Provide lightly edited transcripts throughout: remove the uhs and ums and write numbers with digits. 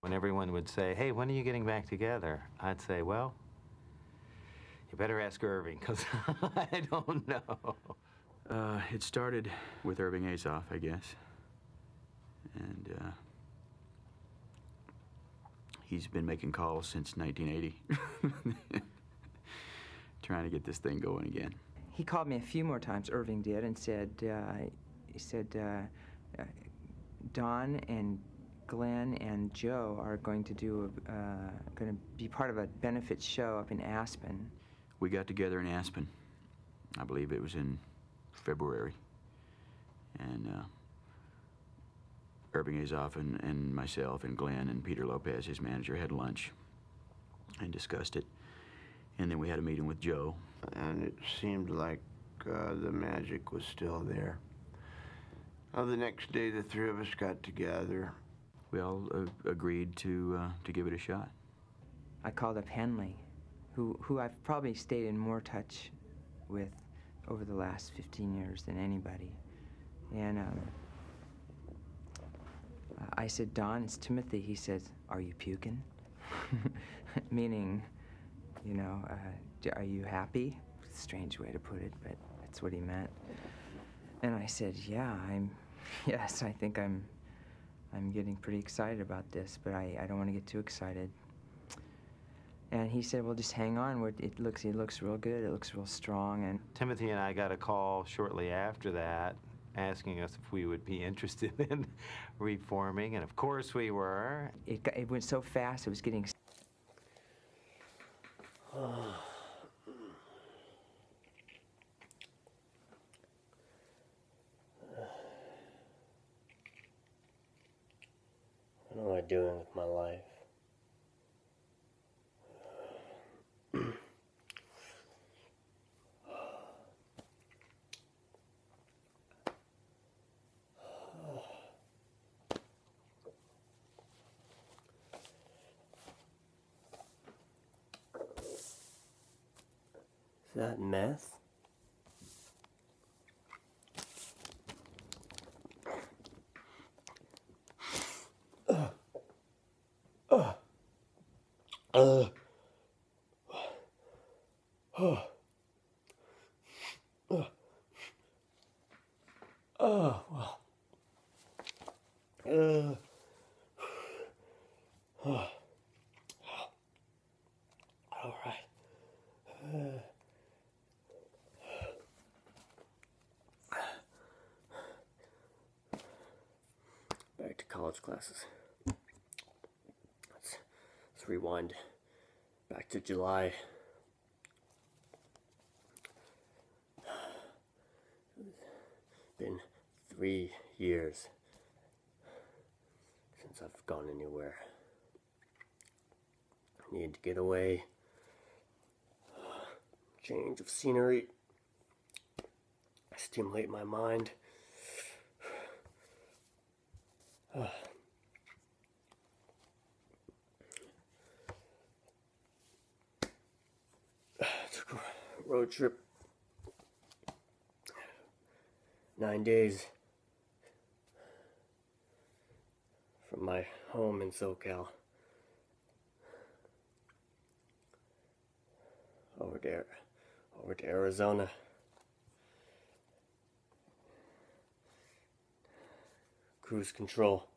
When everyone would say, hey, when are you getting back together? I'd say, well, you better ask Irving, because I don't know. It started with Irving Azoff, I guess. And he's been making calls since 1980. Trying to get this thing going again. He called me a few more times, Irving did, and said, Don and Glenn and Joe are going to going to be part of a benefit show up in Aspen. We got together in Aspen. I believe it was in February. And Irving Azoff and myself and Glenn and Peter Lopez, his manager, had lunch and discussed it. And then we had a meeting with Joe. And it seemed like the magic was still there. The next day, the three of us got together. We all agreed to give it a shot. I called up Henley, who I've probably stayed in more touch with over the last 15 years than anybody. And I said, Don, it's Timothy. He says, are you puking? Meaning, you know, are you happy? Strange way to put it, but that's what he meant. And I said, yeah, yes, I think I'm getting pretty excited about this, but I don't want to get too excited. And he said, well, just hang on. It looks real good. It looks real strong. And Timothy and I got a call shortly after that asking us if we would be interested in reforming, and of course we were. It went so fast, it was getting... What am I doing with my life? Is that meth? All right. Back to college classes. Let's rewind back to July. It's been 3 years since I've gone anywhere. I need to get away. Change of scenery. Stimulate my mind. Took a road trip. 9 days from my home in SoCal over to Arizona. Cruise control.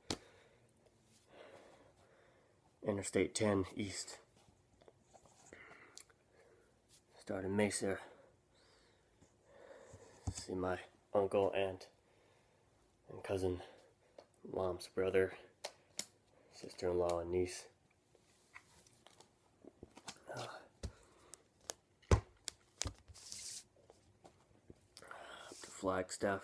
Interstate 10 east. Start in Mesa. See my uncle, aunt, and cousin, mom's brother, sister-in-law, and niece. Up to Flagstaff.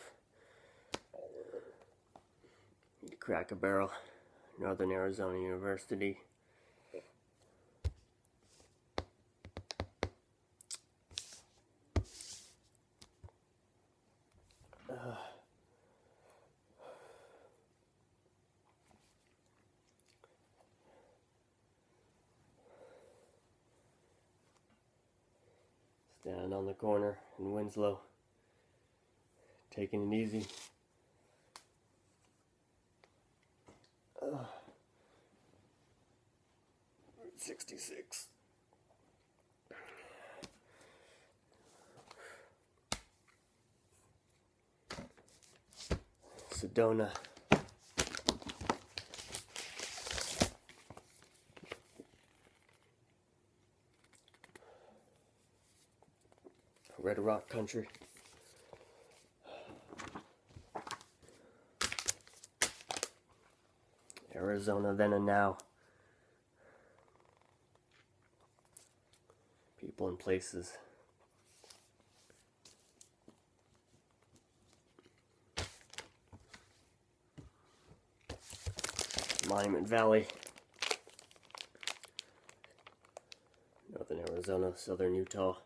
Cracker Barrel, Northern Arizona University. Standing on the corner in Winslow, taking it easy. 66. Sedona. Red Rock Country. Arizona then and now. People and places. Monument Valley. Northern Arizona, southern Utah.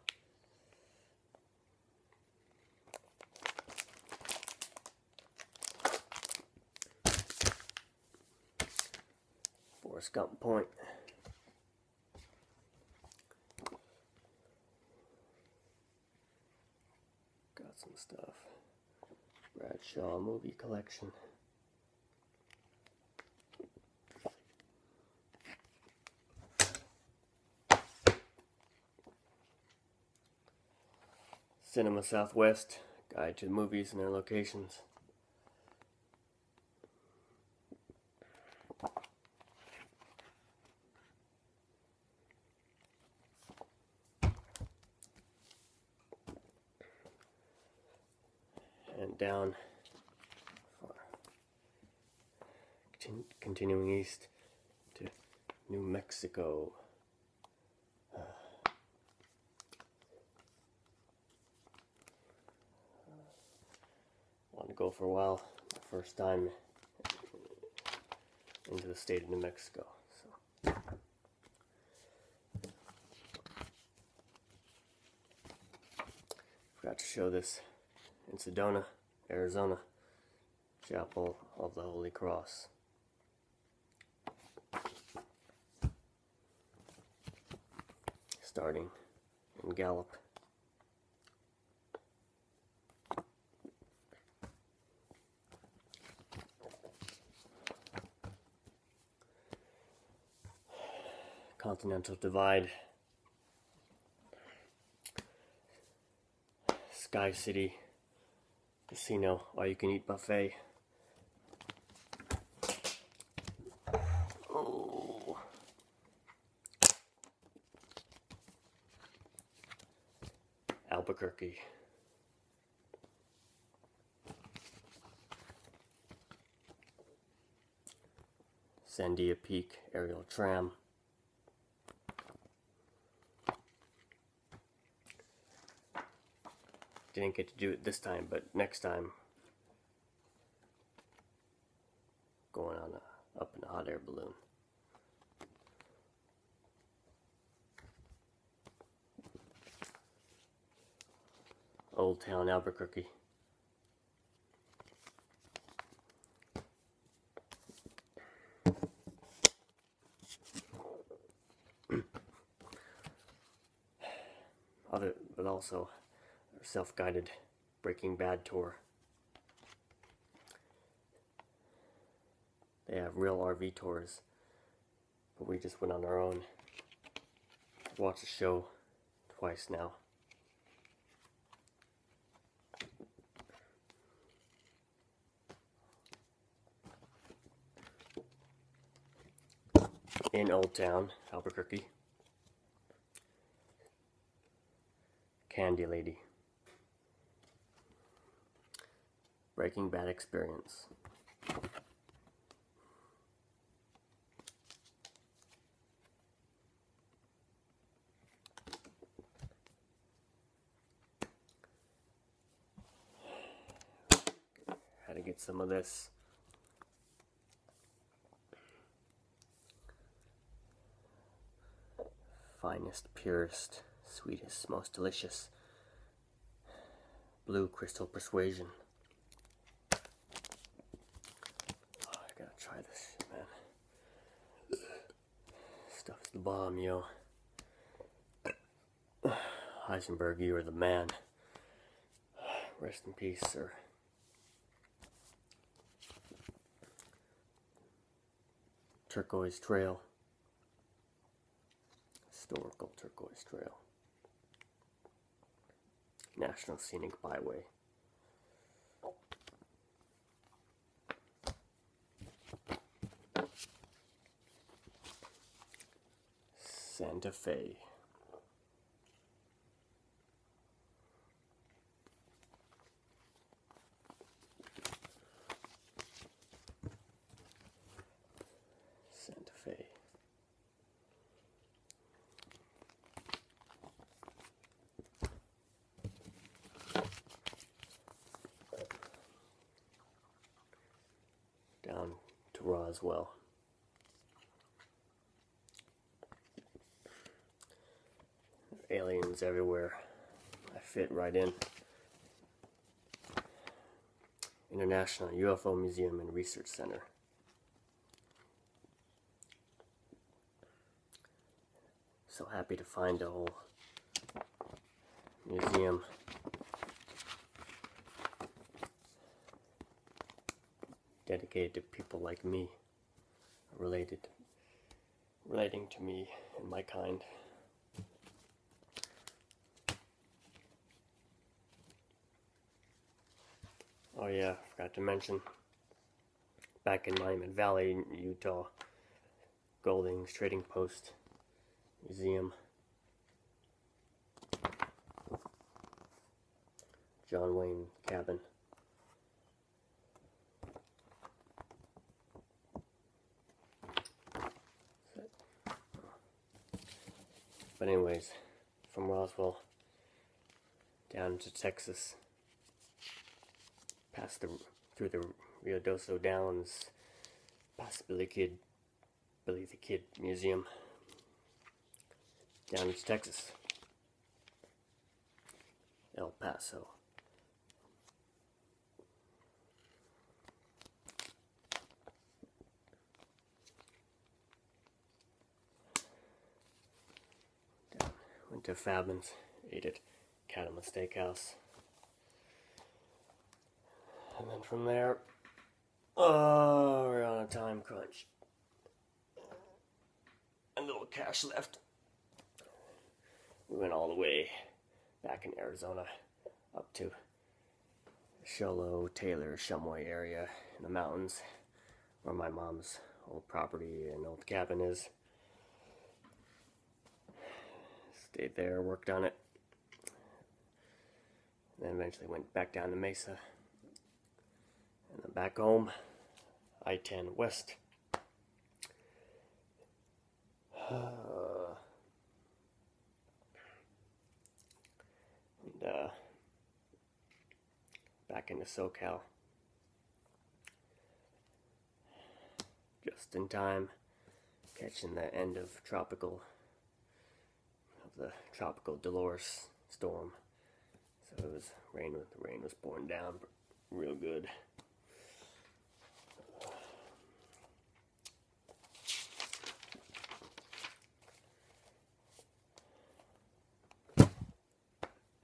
Forrest Gump Point. Got some stuff. Bradshaw movie collection. Cinema Southwest, guide to the movies and their locations. And down, continuing east to New Mexico. Wanted to go for a while. My first time into the state of New Mexico. So. Forgot to show this in Sedona, Arizona, Chapel of the Holy Cross. Starting in Gallup. Continental Divide. Sky City Casino, all-you-can-eat buffet. Oh. Albuquerque. Sandia Peak aerial tram. Didn't get to do it this time, but next time, going on up in a hot air balloon. Old Town Albuquerque. But also self-guided Breaking Bad tour. They have real RV tours, but we just went on our own. Watched the show twice now. In Old Town, Albuquerque. Candy Lady. Breaking Bad experience. Had to get some of this. Finest, purest, sweetest, most delicious. Blue Crystal Persuasion. Oh, I gotta try this shit, man. Stuff's the bomb, yo. Heisenberg, you are the man. Rest in peace, sir. Turquoise Trail. Historical Turquoise Trail. National Scenic Byway. Santa Fe. Santa Fe. Down to Roswell. Aliens everywhere. I fit right in. International UFO Museum and Research Center. So happy to find a whole museum dedicated to people like me, relating to me and my kind. Oh yeah, forgot to mention, back in Monument Valley, Utah, Golding's Trading Post Museum. John Wayne cabin. But anyways, from Roswell down to Texas, through the Rio Doso Downs, past Billy the Kid Museum, down to Texas, El Paso. Went to Fabin's, ate at Cattleman Steakhouse. And then from there, we're on a time crunch. A little cash left. We went all the way back in Arizona up to Sholo, Taylor, Shumway area in the mountains where my mom's old property and old cabin is. Stayed there, worked on it. Then eventually went back down to Mesa. And then back home, I-10 West. And back into SoCal. Just in time, catching the end of the tropical Dolores storm. So it was the rain was pouring down real good.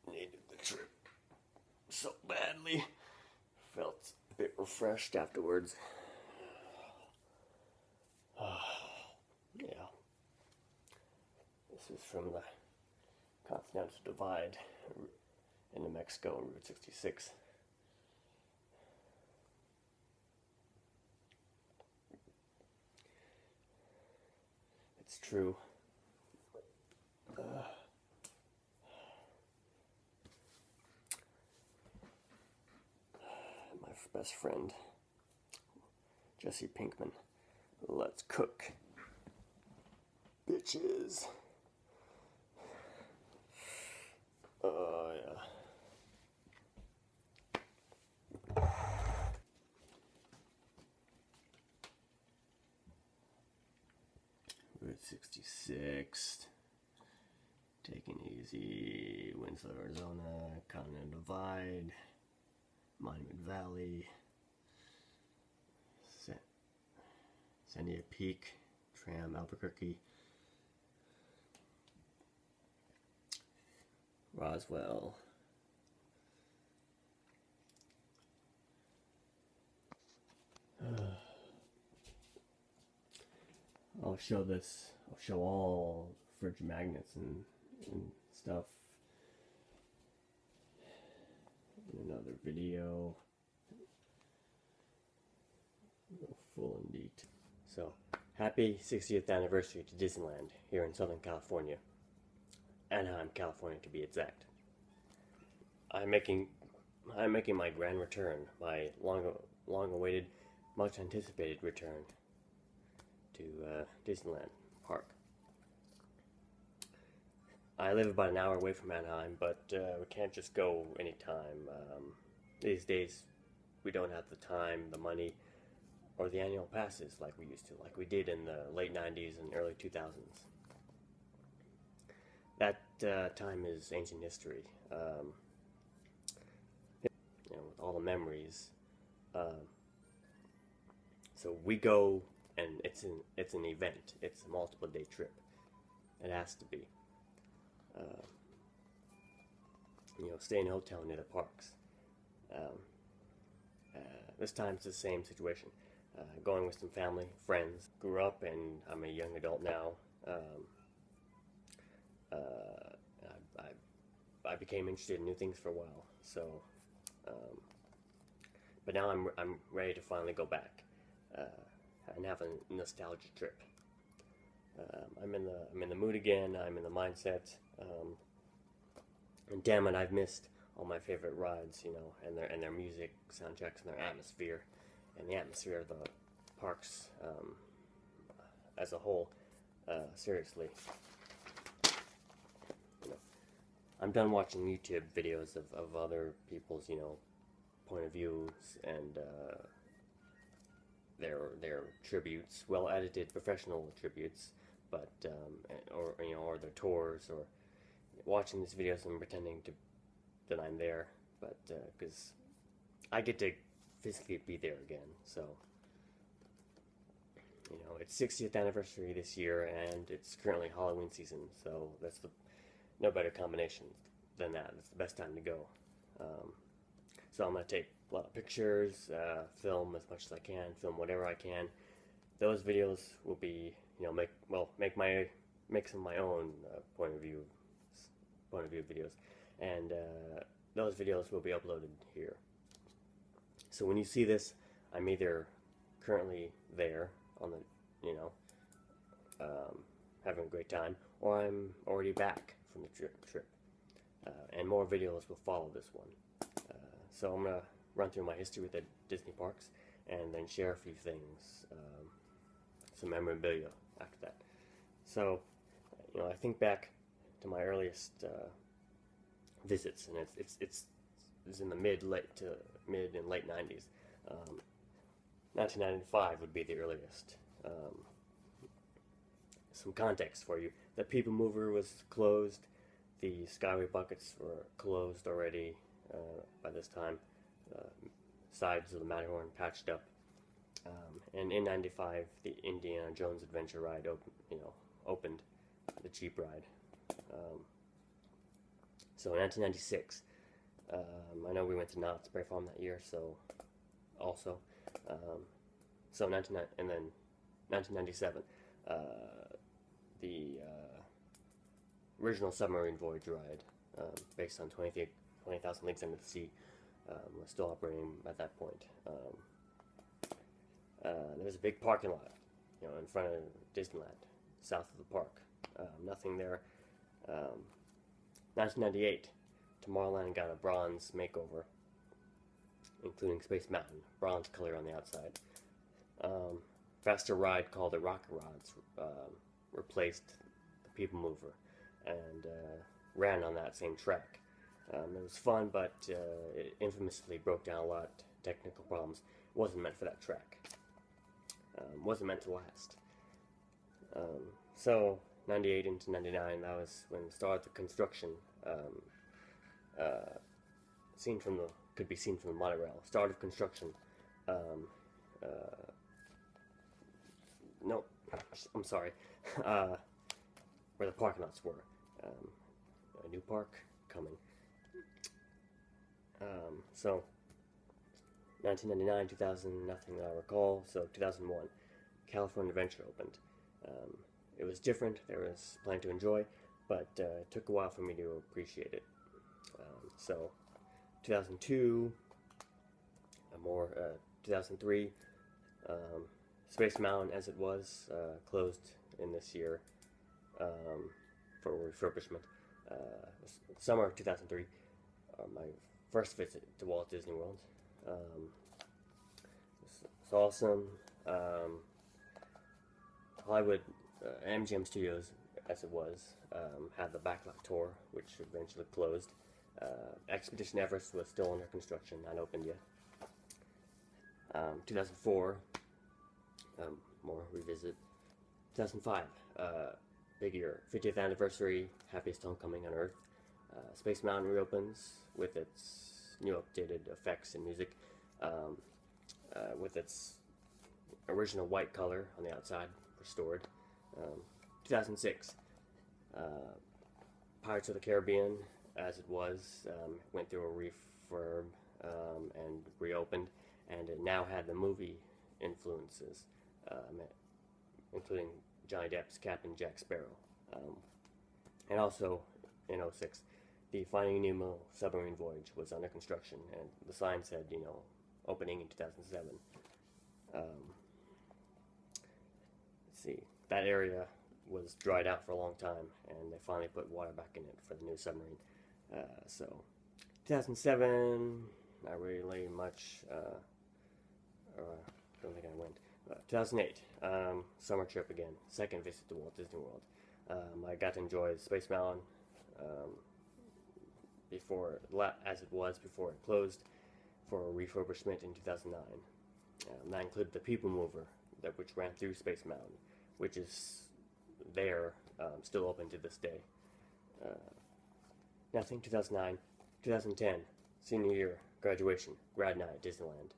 Needed the trip so badly. Felt a bit refreshed afterwards. Yeah. This is from the Continental Divide in New Mexico on Route 66. It's true. My best friend, Jesse Pinkman. Let's cook. Bitches. Oh, yeah. Route 66. Taking easy. Winslow, Arizona. Continental Divide. Monument Valley. Sandia Peak. Tram, Albuquerque. Roswell. I'll show all fridge magnets and stuff. Another video. Full and neat. So, happy 60th anniversary to Disneyland here in Southern California. Anaheim, California to be exact. I'm making my grand return, my long-awaited, much-anticipated return to Disneyland Park. I live about an hour away from Anaheim, but we can't just go anytime. These days, we don't have the time, the money, or the annual passes like we used to, like we did in the late 90s and early 2000s. That time is ancient history. With all the memories. So we go, and it's an event. It's a multiple day trip. It has to be. Stay in a hotel near the parks. This time it's the same situation. Going with some family, friends. Grew up, and I'm a young adult now. I became interested in new things for a while. So, but now I'm ready to finally go back and have a nostalgia trip. I'm in the mood again. I'm in the mindset. And damn it, I've missed all my favorite rides, and their music, soundtracks, and their atmosphere, and the atmosphere of the parks as a whole. Seriously, I'm done watching YouTube videos of other people's, point of views and their tributes, well edited professional tributes, but or their tours, or watching these videos and pretending that I'm there, but because I get to physically be there again. So it's 60th anniversary this year, and it's currently Halloween season, so that's no better combination than that. It's the best time to go. So I'm going to take a lot of pictures, film as much as I can, film whatever I can. Those videos will be, make some of my own point of view videos, and those videos will be uploaded here. So when you see this, I'm either currently there on the, having a great time, or I'm already back from the trip. And more videos will follow this one. So I'm going to run through my history with the Disney parks, and then share a few things, some memorabilia after that. So, I think back to my earliest visits, and it's in the mid and late 90s. 1995 would be the earliest. Some context for you: the People Mover was closed, the Skyway buckets were closed already by this time. Sides of the Matterhorn patched up, and in '95, the Indiana Jones Adventure ride opened, the Jeep ride. So in 1996, I know we went to Knott's Berry Farm that year, so also. So 1997, the original submarine voyage ride, based on 20,000 Leagues Under the Sea, was still operating at that point. There was a big parking lot, in front of Disneyland, south of the park. Nothing there. 1998, Tomorrowland got a bronze makeover, including Space Mountain, bronze color on the outside. Faster ride called the Rocket Rods replaced the People Mover, and ran on that same track. It was fun, but it infamously broke down a lot. Technical problems. Wasn't meant for that track. Wasn't meant to last. So 98 into 99, that was when it started the construction. Could be seen from the monorail. Start of construction. No, I'm sorry. Where the parking lots were. A new park coming. So 1999, 2000, nothing that I recall. So 2001, California Adventure opened. it was different. There was plenty to enjoy, but it took a while for me to appreciate it. So 2002, 2003, Space Mountain as it was closed in this year for refurbishment. Summer of 2003, my first visit to Walt Disney World. It's awesome. Hollywood MGM Studios, as it was, had the backlot tour, which eventually closed. Expedition Everest was still under construction, not opened yet. 2004, more revisit. 2005, big year, 50th anniversary, happiest homecoming on Earth. Space Mountain reopens with its new updated effects and music, with its original white color on the outside restored. 2006, Pirates of the Caribbean, as it was, went through a refurb and reopened, and it now had the movie influences, including Johnny Depp's Captain Jack Sparrow. And also, in 2006, the Finding Nemo submarine voyage was under construction, and the sign said, opening in 2007. Let's see, that area was dried out for a long time, and they finally put water back in it for the new submarine. So, 2007, not really much, don't think I went. 2008, summer trip again, second visit to Walt Disney World. I got to enjoy Space Mountain as it was before it closed for refurbishment in 2009. That included the People Mover, which ran through Space Mountain, which is there, still open to this day. Nothing, 2009. 2010, senior year, graduation, grad night at Disneyland.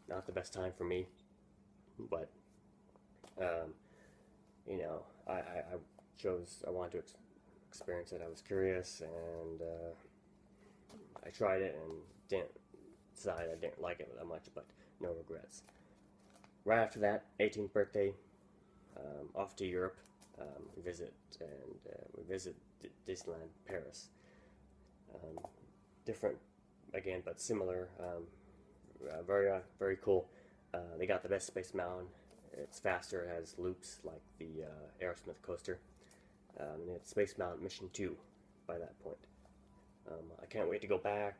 Not the best time for me, but, I wanted to experience it. I was curious, and I tried it and didn't decide I didn't like it that much, but no regrets. Right after that, 18th birthday, off to Europe. We visit Disneyland Paris. Different again, but similar. Very cool. They got the best Space Mountain. It's faster, it has loops like the Aerosmith coaster. And it's Space Mountain Mission 2 by that point. I can't wait to go back.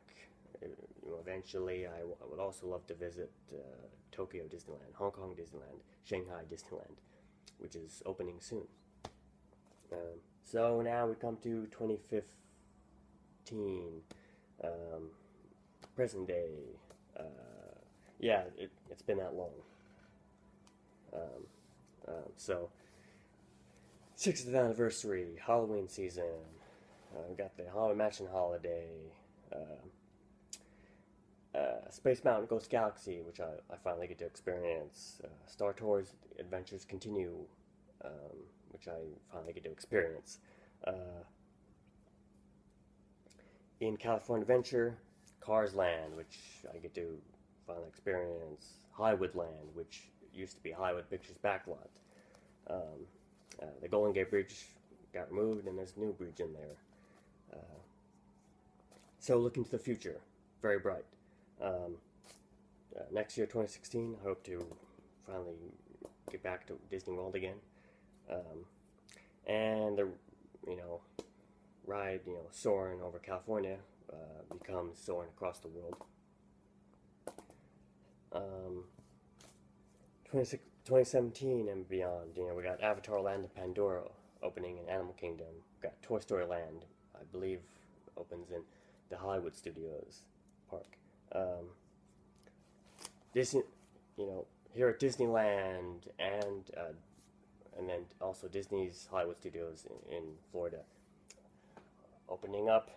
Eventually, I would also love to visit Tokyo Disneyland, Hong Kong Disneyland, Shanghai Disneyland, which is opening soon. So now we come to 2015, present day. It's been that long. So, 60th anniversary, Halloween season. We got the Halloween Mansion holiday. Space Mountain Ghost Galaxy, which I finally get to experience. Star Tours Adventures Continue, which I finally get to experience. In California Adventure, Cars Land, which I get to finally experience. Hollywood Land, which used to be Hollywood Pictures backlot. The Golden Gate Bridge got removed, and there's a new bridge in there. So looking to the future, very bright. Next year, 2016, I hope to finally get back to Disney World again. And the, ride, soaring over California becomes soaring across the world. 2017 and beyond, we got Avatar Land of Pandora opening in Animal Kingdom. We've got Toy Story Land, I believe, opens in the Hollywood Studios park. Disney, here at Disneyland and then also Disney's Hollywood Studios in Florida opening up.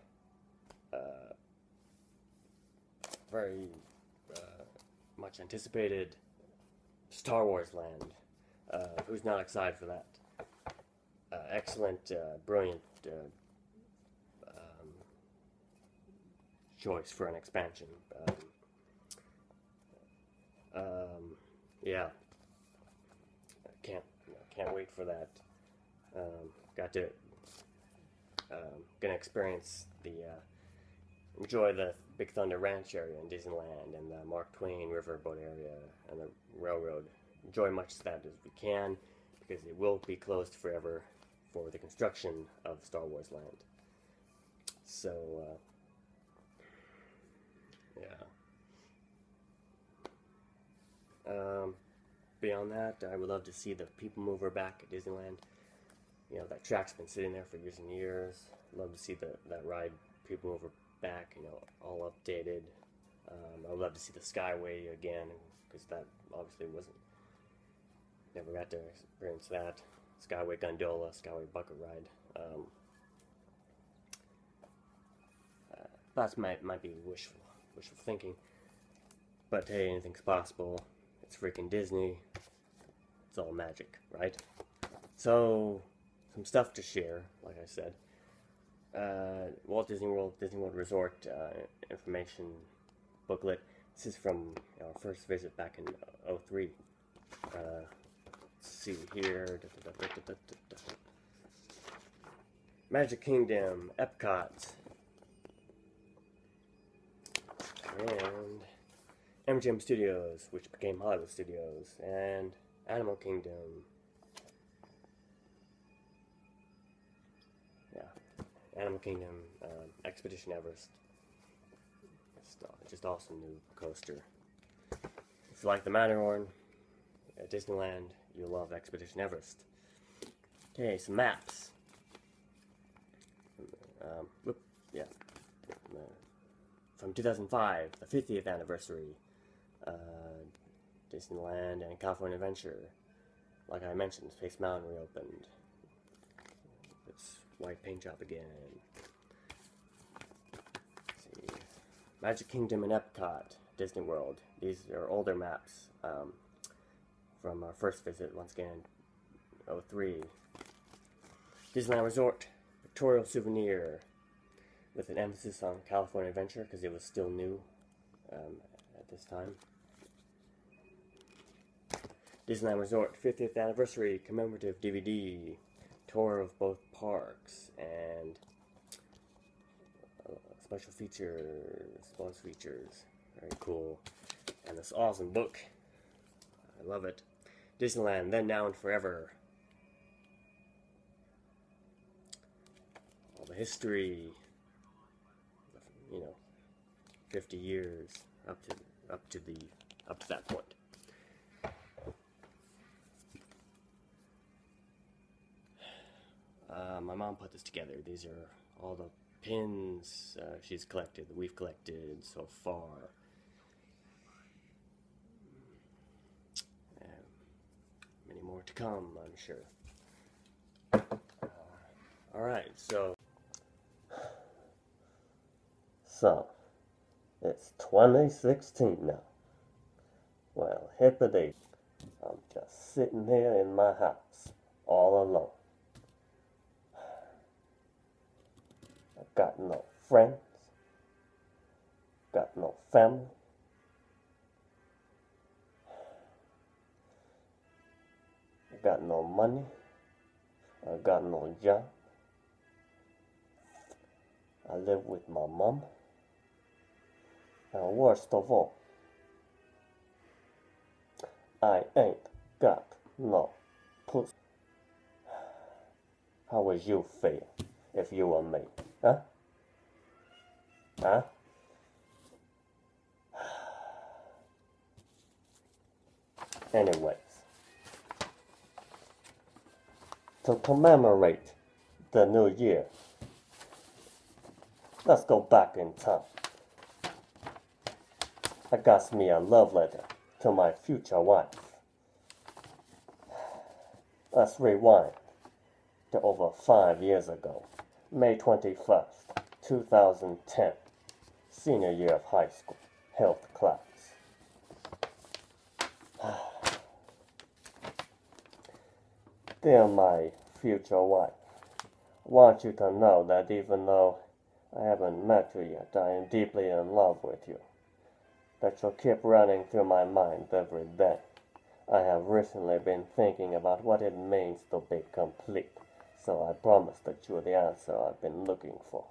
Very much anticipated Star Wars Land. Who's not excited for that? Excellent, brilliant choice for an expansion. Yeah, can't wait for that. Got to gonna enjoy the Big Thunder Ranch area in Disneyland and the Mark Twain Riverboat area and the railroad. Enjoy much of that as we can, because it will be closed forever for the construction of Star Wars Land. So, beyond that, I would love to see the People Mover back at Disneyland. You know, that track's been sitting there for years and years. Love to see that ride, People Mover, back, you know, all updated. I would love to see the Skyway again, because that obviously never got to experience that. Skyway Gondola, Skyway Bucket Ride. That might be wishful thinking. But hey, anything's possible. It's freaking Disney. It's all magic, right? So, some stuff to share, like I said. Walt Disney World Resort information booklet. This is from our first visit back in '03. Let's see here. Magic Kingdom, Epcot, and MGM Studios, which became Hollywood Studios, and Animal Kingdom. Animal Kingdom, Expedition Everest. It's just awesome new coaster. If you like the Matterhorn at Disneyland, you'll love Expedition Everest. Okay, some maps. From 2005, the 50th anniversary, Disneyland and California Adventure. Like I mentioned, Space Mountain reopened. It's white paint job again. Let's see. Magic Kingdom and Epcot, Disney World. These are older maps from our first visit, once again, '03. Disneyland Resort, Pictorial Souvenir, with an emphasis on California Adventure, because it was still new at this time. Disneyland Resort 50th Anniversary Commemorative DVD, tour of both parks, and special features, bonus features. Very cool. And this awesome book. I love it. Disneyland, Then, Now, and Forever. All the history, 50 years up to that point. My mom put this together. These are all the pins she's collected, that we've collected so far. Many more to come, I'm sure. Alright, so it's 2016 now. Well, hippity, I'm just sitting here in my house, all alone. I've got no friends, got no family. I got no money, I got no job. I live with my mom. And worst of all, I ain't got no pussy. How would you feel if you were me? Huh? Huh? Anyways, to commemorate the new year, let's go back in time. I got me a love letter to my future wife. Let's rewind to over 5 years ago, May 21st, 2010, senior year of high school, health class. Dear my future wife, I want you to know that even though I haven't met you yet, I am deeply in love with you. That you'll keep running through my mind every day. I have recently been thinking about what it means to be complete, so I promise that you're the answer I've been looking for.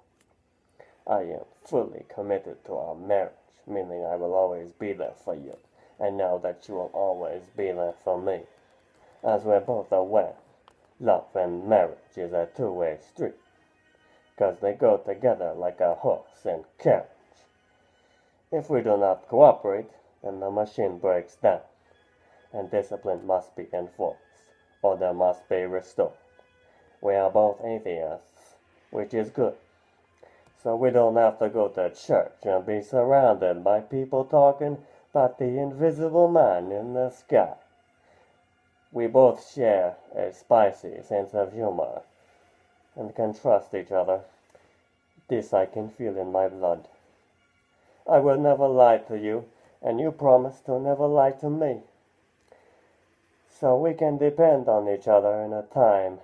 I am fully committed to our marriage, meaning I will always be there for you, and know that you will always be there for me. As we're both aware, love and marriage is a two-way street, because they go together like a horse and carriage. If we do not cooperate, then the machine breaks down, and discipline must be enforced, order must be restored. We are both atheists, which is good, so we don't have to go to church and be surrounded by people talking about the invisible man in the sky. We both share a spicy sense of humor and can trust each other. This I can feel in my blood. I will never lie to you, and you promise to never lie to me. So we can depend on each other in a time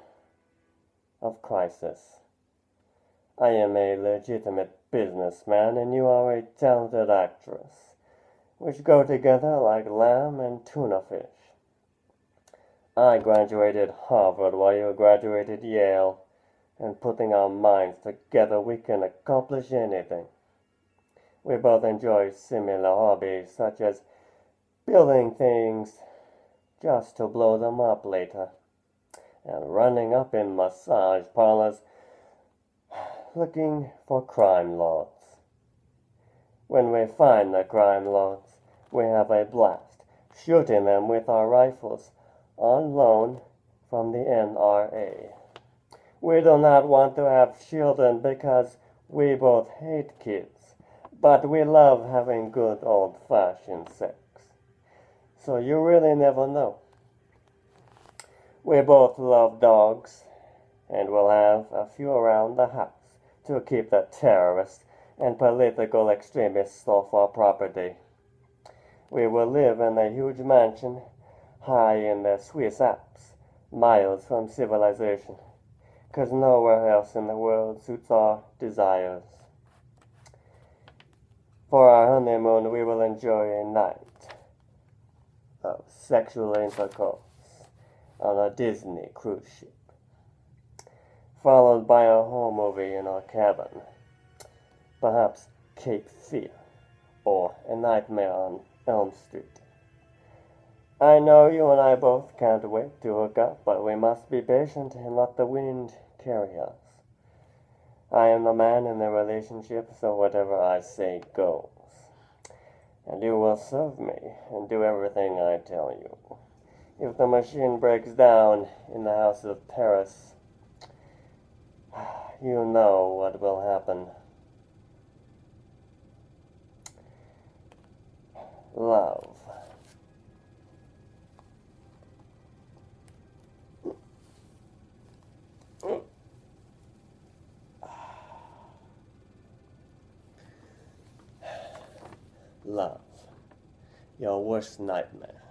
of crisis. I am a legitimate businessman, and you are a talented actress, which go together like lamb and tuna fish. I graduated Harvard while you graduated Yale, and putting our minds together we can accomplish anything. We both enjoy similar hobbies, such as building things just to blow them up later, and running up in massage parlors looking for crime lords. When we find the crime lords, we have a blast, shooting them with our rifles on loan from the NRA. We do not want to have children because we both hate kids, but we love having good old-fashioned sex. So you really never know. We both love dogs, and will have a few around the house to keep the terrorists and political extremists off our property. We will live in a huge mansion high in the Swiss Alps, miles from civilization, 'cause nowhere else in the world suits our desires. For our honeymoon, we will enjoy a night of sexual intercourse on a Disney cruise ship, followed by a home movie in our cabin, perhaps Cape Fear or A Nightmare on Elm Street. I know you and I both can't wait to hook up, but we must be patient and let the wind carry us. I am the man in the relationship, so whatever I say goes. And you will serve me and do everything I tell you. If the machine breaks down in the House of Paris, you know what will happen. Love. Love. Your worst nightmare.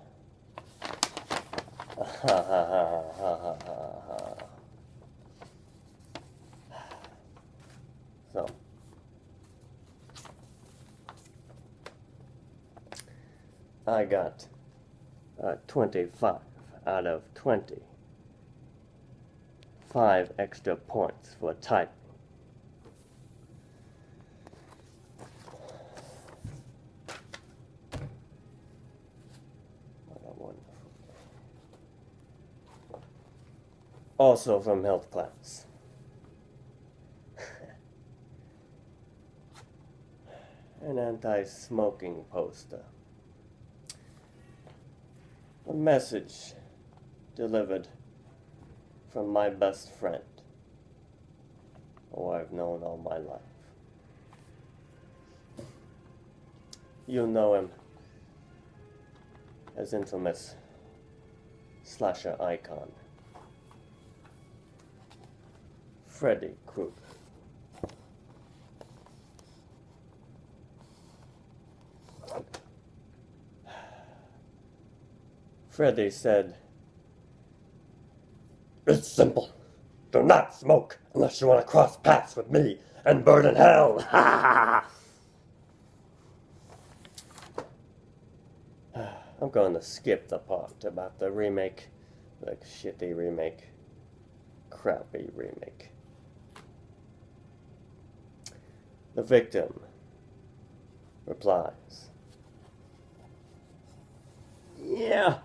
So, I got 25 out of 20. 5 extra points for typing. Also from health class. An anti-smoking poster. A message delivered from my best friend, who I've known all my life. You know him as infamous slasher icon, Freddy Krueger. Freddy said, "It's simple. Do not smoke unless you want to cross paths with me and burn in hell." I'm going to skip the part about the remake, like shitty remake crappy remake. The victim replies, "Yeah,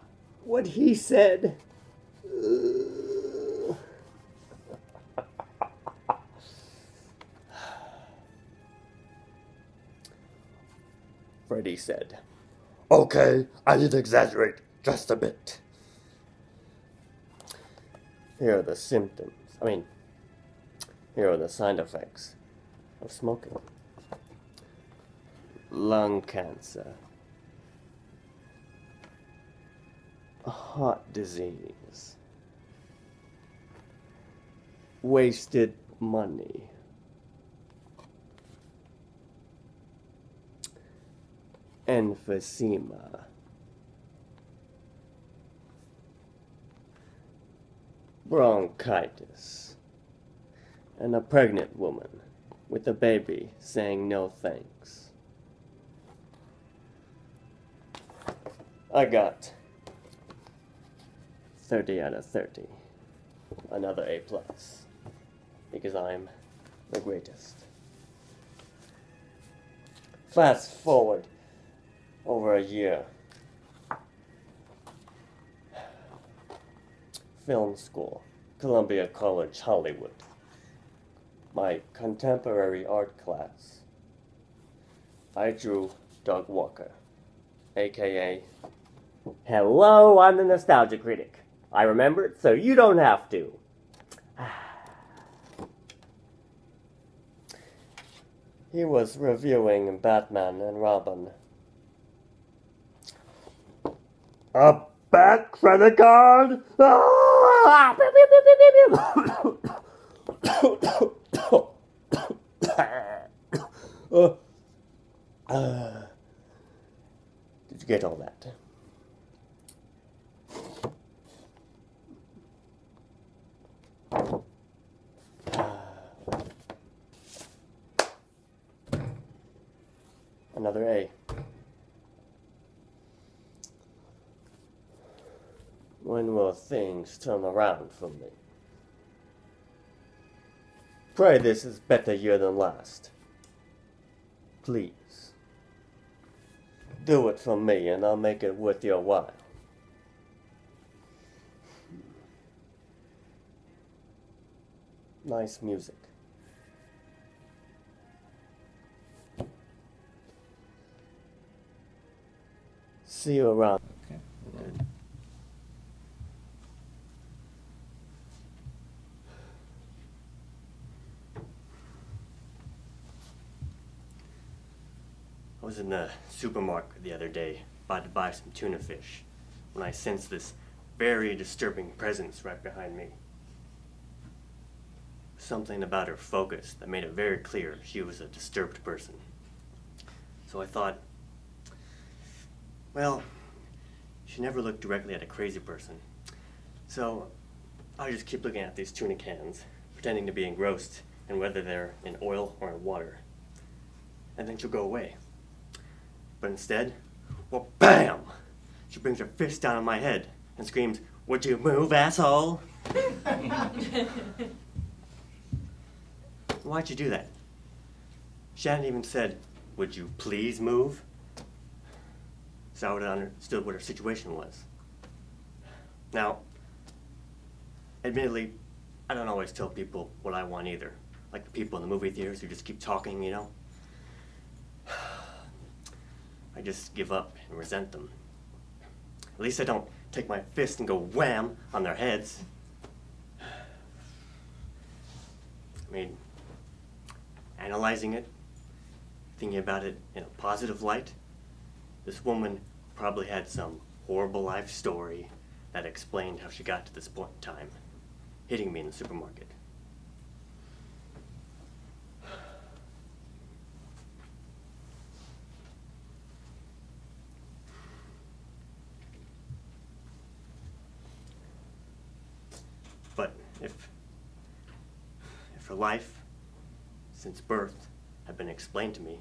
what he said." Freddy said, "Okay, I did exaggerate just a bit. Here are the symptoms. Here are the side effects of smoking. Lung cancer, heart disease, wasted money, emphysema, bronchitis, and a pregnant woman with a baby saying no thanks." I got 30 out of 30. Another A+. Because I'm the greatest. Fast forward over a year. Film school, Columbia College, Hollywood. My contemporary art class. I drew Doug Walker, aka "Hello, I'm the Nostalgia Critic. I remembered, so you don't have to." He was reviewing Batman and Robin. "A bat credit card? Did you get all that? Another A. When will things turn around for me? Pray this is better year than last. Please. Do it for me and I'll make it worth your while. Nice music. See you around. Okay. I was in the supermarket the other day, about to buy some tuna fish, when I sensed this very disturbing presence right behind me. Something about her focus that made it very clear she was a disturbed person. So I thought, well, she never looked directly at a crazy person. So I'll just keep looking at these tuna cans, pretending to be engrossed in whether they're in oil or in water. And then she'll go away. But instead, well, bam! She brings her fist down on my head and screams, "Would you move, asshole?" Why'd you do that? She hadn't even said, "Would you please move?" So I would have understood what her situation was. Now, admittedly, I don't always tell people what I want either. Like the people in the movie theaters who just keep talking, you know? I just give up and resent them. At least I don't take my fist and go wham on their heads. I mean, analyzing it, thinking about it in a positive light, this woman probably had some horrible life story that explained how she got to this point in time, hitting me in the supermarket. But if her life, since birth, had been explained to me,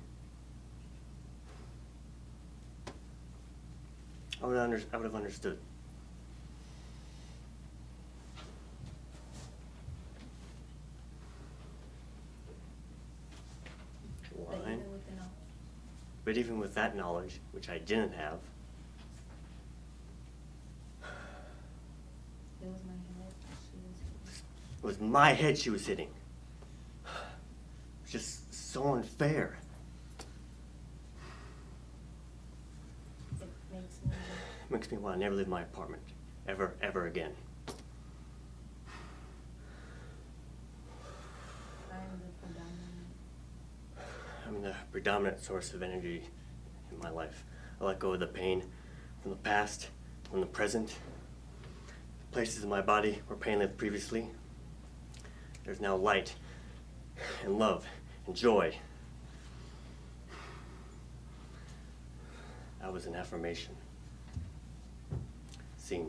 I would have understood. But even with that knowledge, which I didn't have, it was my head she was hitting. It's just so unfair. It makes me want to never leave my apartment. Ever again. I'm the predominant source of energy in my life. I let go of the pain from the past, from the present. Places in my body where pain lived previously. There's now light and love and joy. That was an affirmation. Seen